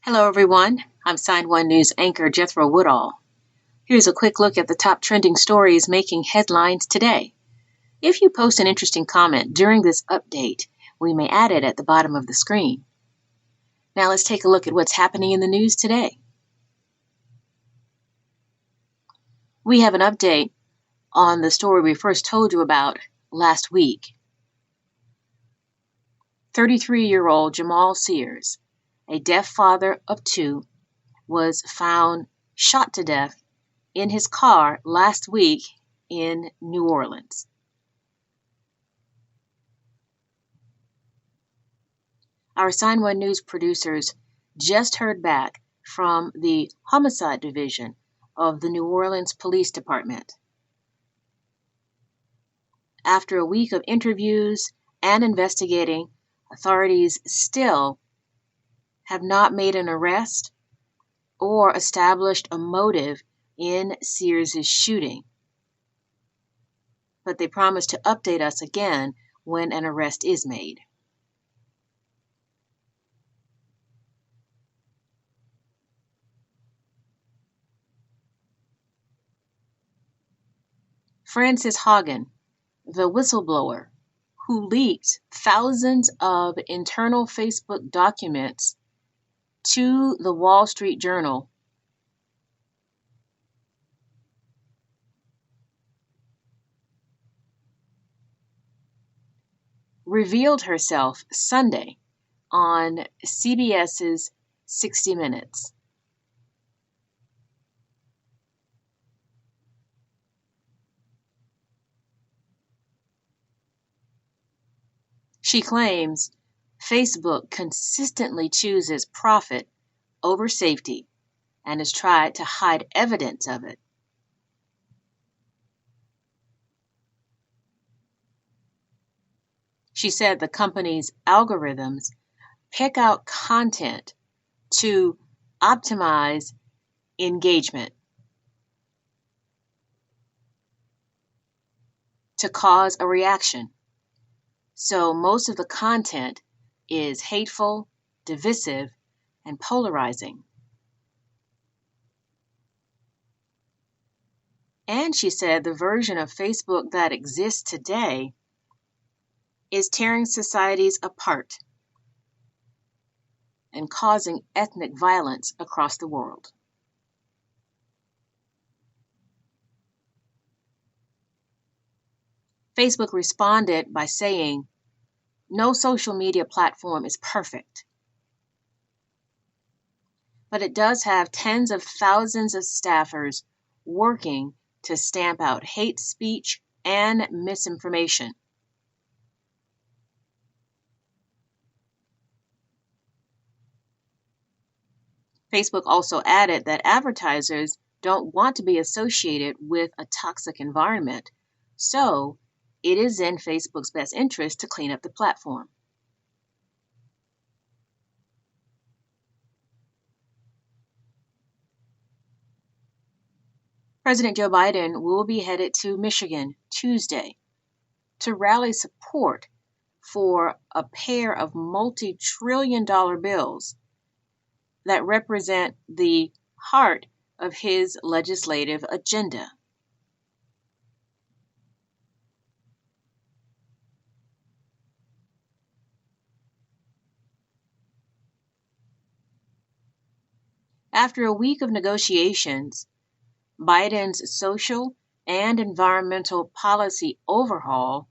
Hello, everyone. I'm Sign1News anchor Jethro Woodall. Here's a quick look at the top trending stories making headlines today. If you post an interesting comment during this update, we may add it at the bottom of the screen. Now let's take a look at what's happening in the news today. We have an update on the story we first told you about last week. 33-year-old Jamal Sears, a deaf father of two, was found shot to death in his car last week in New Orleans. Our Sign1News producers just heard back from the Homicide Division of the New Orleans Police Department. After a week of interviews and investigating, authorities still have not made an arrest or established a motive in Sears' shooting. But they promise to update us again when an arrest is made. Frances Haugen, the whistleblower who leaked thousands of internal Facebook documents to the Wall Street Journal, revealed herself Sunday on CBS's 60 Minutes. She claims Facebook consistently chooses profit over safety and has tried to hide evidence of it. She said the company's algorithms pick out content to optimize engagement, to cause a reaction. So most of the content is hateful, divisive, and polarizing. And she said the version of Facebook that exists today is tearing societies apart and causing ethnic violence across the world. Facebook responded by saying, "No social media platform is perfect, but it does have tens of thousands of staffers working to stamp out hate speech and misinformation." Facebook also added that advertisers don't want to be associated with a toxic environment, so it is in Facebook's best interest to clean up the platform. President Joe Biden will be headed to Michigan Tuesday to rally support for a pair of multi-trillion-dollar bills that represent the heart of his legislative agenda. After a week of negotiations, Biden's social and environmental policy overhaul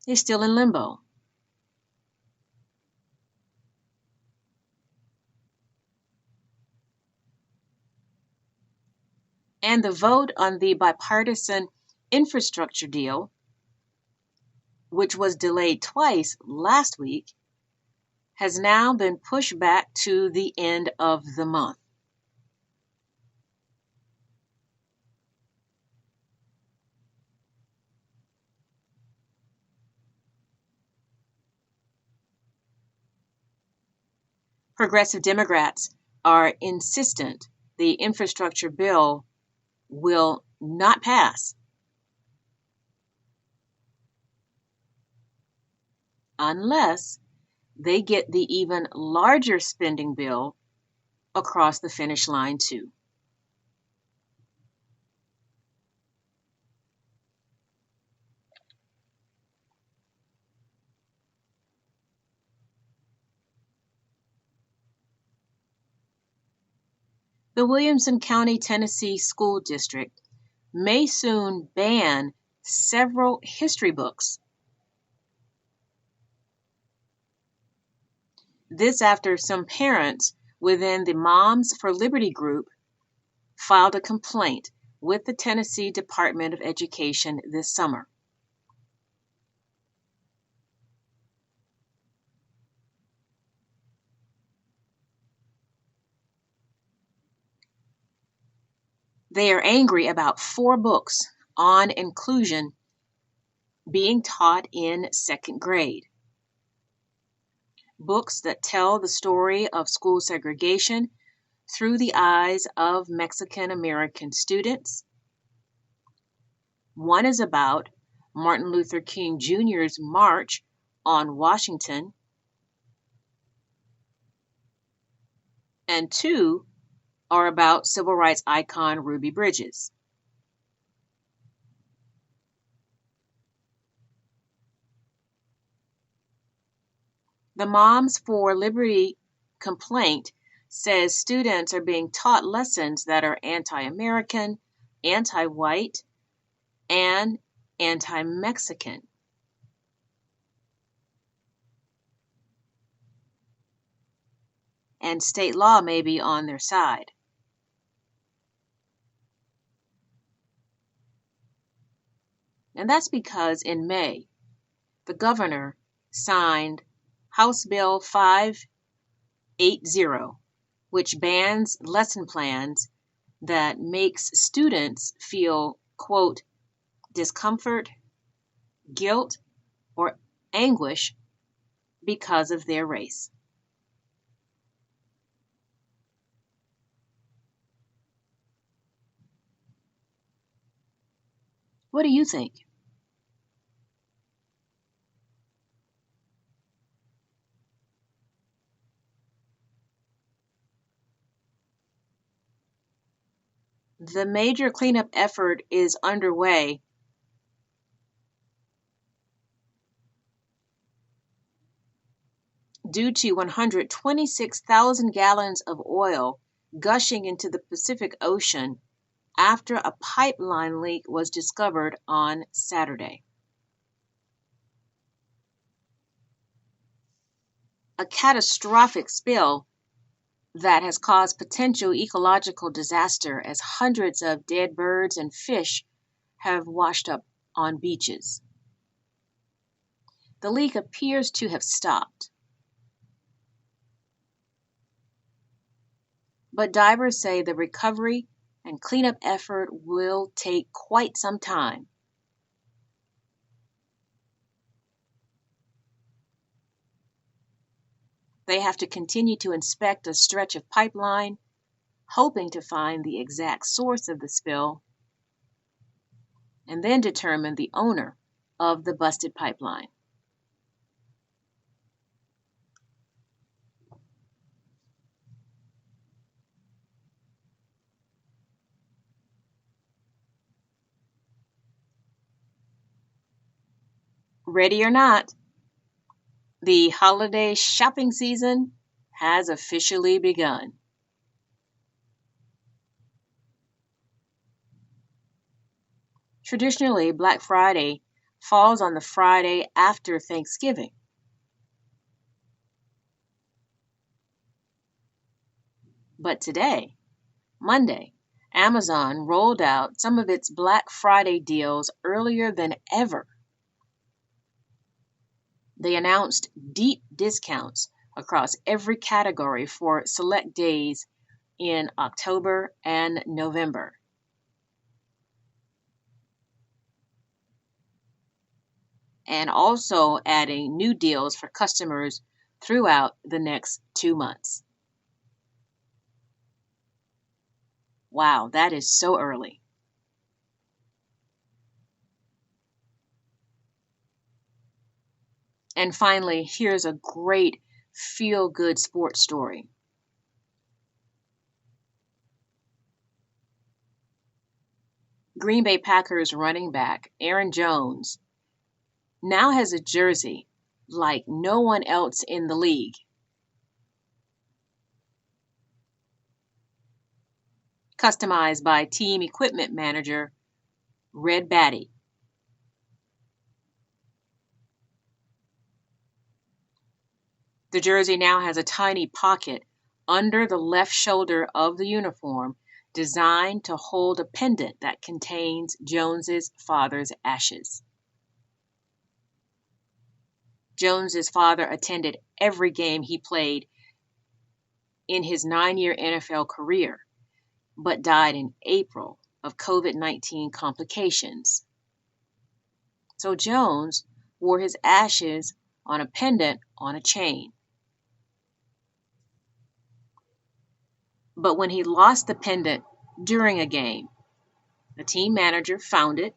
is still in limbo. And the vote on the bipartisan infrastructure deal, which was delayed twice last week, has now been pushed back to the end of the month. Progressive Democrats are insistent the infrastructure bill will not pass unless they get the even larger spending bill across the finish line, too. The Williamson County, Tennessee School District may soon ban several history books. This after some parents within the Moms for Liberty group filed a complaint with the Tennessee Department of Education this summer. They are angry about 4 books on inclusion being taught in 2nd grade. Books that tell the story of school segregation through the eyes of Mexican American students. One is about Martin Luther King Jr.'s March on Washington, and 2 are about civil rights icon Ruby Bridges. The Moms for Liberty complaint says students are being taught lessons that are anti-American, anti-white, and anti-Mexican. And state law may be on their side. And that's because in May, the governor signed House Bill 580, which bans lesson plans that makes students feel, quote, discomfort, guilt, or anguish because of their race. What do you think? The major cleanup effort is underway. Due to 126,000 gallons of oil gushing into the Pacific Ocean after a pipeline leak was discovered on Saturday. A catastrophic spill that has caused potential ecological disaster as hundreds of dead birds and fish have washed up on beaches. The leak appears to have stopped, but divers say the recovery and cleanup effort will take quite some time. They have to continue to inspect a stretch of pipeline, hoping to find the exact source of the spill, and then determine the owner of the busted pipeline. Ready or not, the holiday shopping season has officially begun. Traditionally, Black Friday falls on the Friday after Thanksgiving. But today, Monday, Amazon rolled out some of its Black Friday deals earlier than ever. They announced deep discounts across every category for select days in October and November. And also adding new deals for customers throughout the next 2 months. Wow, that is so early. And finally, here's a great feel-good sports story. Green Bay Packers running back Aaron Jones now has a jersey like no one else in the league. Customized by team equipment manager Red Batty. The jersey now has a tiny pocket under the left shoulder of the uniform designed to hold a pendant that contains Jones's father's ashes. Jones's father attended every game he played in his 9-year NFL career, but died in April of COVID-19 complications. So Jones wore his ashes on a pendant on a chain. But when he lost the pendant during a game, the team manager found it,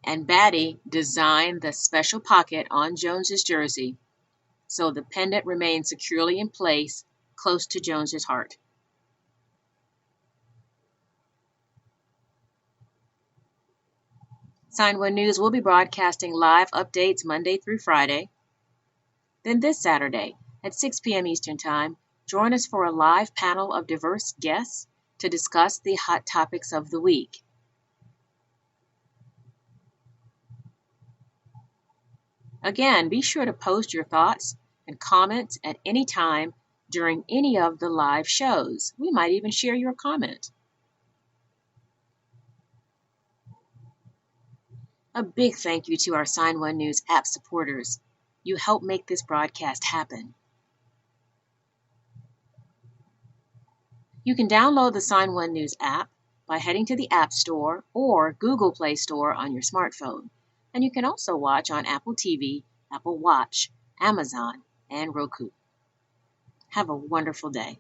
and Batty designed the special pocket on Jones's jersey so the pendant remained securely in place close to Jones's heart. Sign1News will be broadcasting live updates Monday through Friday. Then this Saturday at 6 p.m. Eastern Time, join us for a live panel of diverse guests to discuss the hot topics of the week. Again, be sure to post your thoughts and comments at any time during any of the live shows. We might even share your comment. A big thank you to our Sign1News app supporters. You help make this broadcast happen. You can download the Sign1News app by heading to the App Store or Google Play Store on your smartphone. And you can also watch on Apple TV, Apple Watch, Amazon, and Roku. Have a wonderful day.